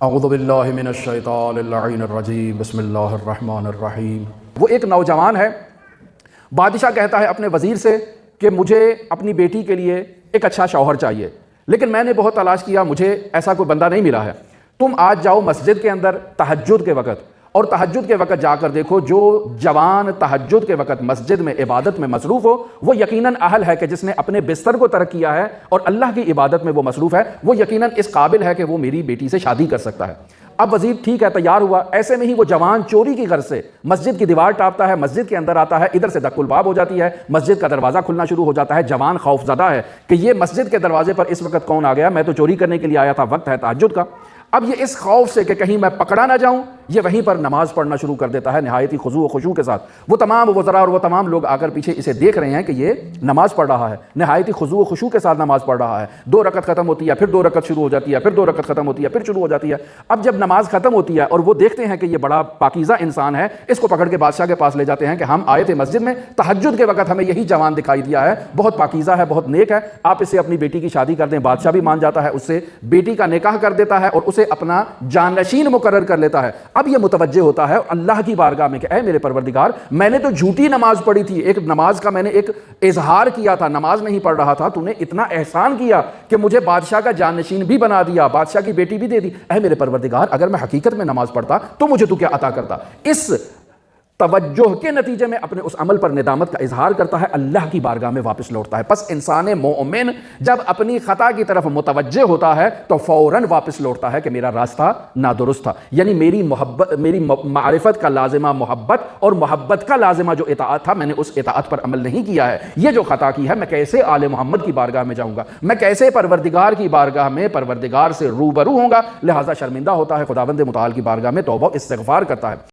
اعوذ باللہ من الشیطان اللعین الرجیم بسم اللہ الرحمن الرحیم۔ وہ ایک نوجوان ہے، بادشاہ کہتا ہے اپنے وزیر سے کہ مجھے اپنی بیٹی کے لیے ایک اچھا شوہر چاہیے، لیکن میں نے بہت تلاش کیا، مجھے ایسا کوئی بندہ نہیں ملا ہے۔ تم آج جاؤ مسجد کے اندر تہجد کے وقت، اور تہجد کے وقت جا کر دیکھو جو جوان تہجد کے وقت مسجد میں عبادت میں مصروف ہو وہ یقیناً اہل ہے کہ جس نے اپنے بستر کو ترک کیا ہے اور اللہ کی عبادت میں وہ مصروف ہے، وہ یقیناً اس قابل ہے کہ وہ میری بیٹی سے شادی کر سکتا ہے۔ اب وزیر ٹھیک ہے تیار ہوا، ایسے میں ہی وہ جوان چوری کی غرض سے مسجد کی دیوار ٹاپتا ہے، مسجد کے اندر آتا ہے، ادھر سے دق الباب ہو جاتی ہے، مسجد کا دروازہ کھلنا شروع ہو جاتا ہے۔ جوان خوف زدہ ہے کہ یہ مسجد کے دروازے پر اس وقت کون آ گیا، میں تو چوری کرنے کے لیے آیا تھا، وقت ہے تہجد کا۔ اب یہ اس خوف سے کہ کہیں میں پکڑا نہ جاؤں، یہ وہیں پر نماز پڑھنا شروع کر دیتا ہے نہایت ہی خضوع و خشوع کے ساتھ۔ وہ تمام وزراء اور وہ تمام لوگ آ کر پیچھے اسے دیکھ رہے ہیں کہ یہ نماز پڑھ رہا ہے، نہایت ہی خضوع و خشوع کے ساتھ نماز پڑھ رہا ہے۔ 2 رکعت ختم ہوتی ہے، پھر 2 رکعت شروع ہو جاتی ہے، پھر 2 رکعت ختم ہوتی ہے، پھر شروع ہو جاتی ہے۔ اب جب نماز ختم ہوتی ہے اور وہ دیکھتے ہیں کہ یہ بڑا پاکیزہ انسان ہے، اس کو پکڑ کے بادشاہ کے پاس لے جاتے ہیں کہ ہم آئے تھے مسجد میں تہجد کے وقت، ہمیں یہی جوان دکھائی دیا ہے، بہت پاکیزہ ہے، بہت نیک ہے، آپ اسے اپنی بیٹی کی شادی کر دیں۔ بادشاہ بھی مان جاتا ہے، اس سے بیٹی کا نکاح کر دیتا ہے اور اسے اپنا جانشین مقرر کر لیتا ہے۔ اب یہ متوجہ ہوتا ہے اللہ کی بارگاہ میں کہ اے میرے پروردگار، میں نے تو جھوٹی نماز پڑھی تھی، ایک نماز کا میں نے ایک اظہار کیا تھا، نماز نہیں پڑھ رہا تھا، تو نے اتنا احسان کیا کہ مجھے بادشاہ کا جانشین بھی بنا دیا، بادشاہ کی بیٹی بھی دے دی۔ اے میرے پروردگار، اگر میں حقیقت میں نماز پڑھتا تو مجھے تو کیا عطا کرتا۔ اس توجہ کے نتیجے میں اپنے اس عمل پر ندامت کا اظہار کرتا ہے، اللہ کی بارگاہ میں واپس لوٹتا ہے۔ پس انسان مومن جب اپنی خطا کی طرف متوجہ ہوتا ہے تو فوراً واپس لوٹتا ہے کہ میرا راستہ نادرست تھا، یعنی میری معرفت کا لازمہ محبت اور محبت کا لازمہ جو اطاعت تھا، میں نے اس اطاعت پر عمل نہیں کیا ہے، یہ جو خطا کی ہے، میں کیسے آل محمد کی بارگاہ میں جاؤں گا، میں کیسے پروردگار کی بارگاہ میں پروردگار سے روبرو ہوں گا، لہٰذا شرمندہ ہوتا ہے، خداوند متعال کی بارگاہ میں توبہ استغفار کرتا ہے۔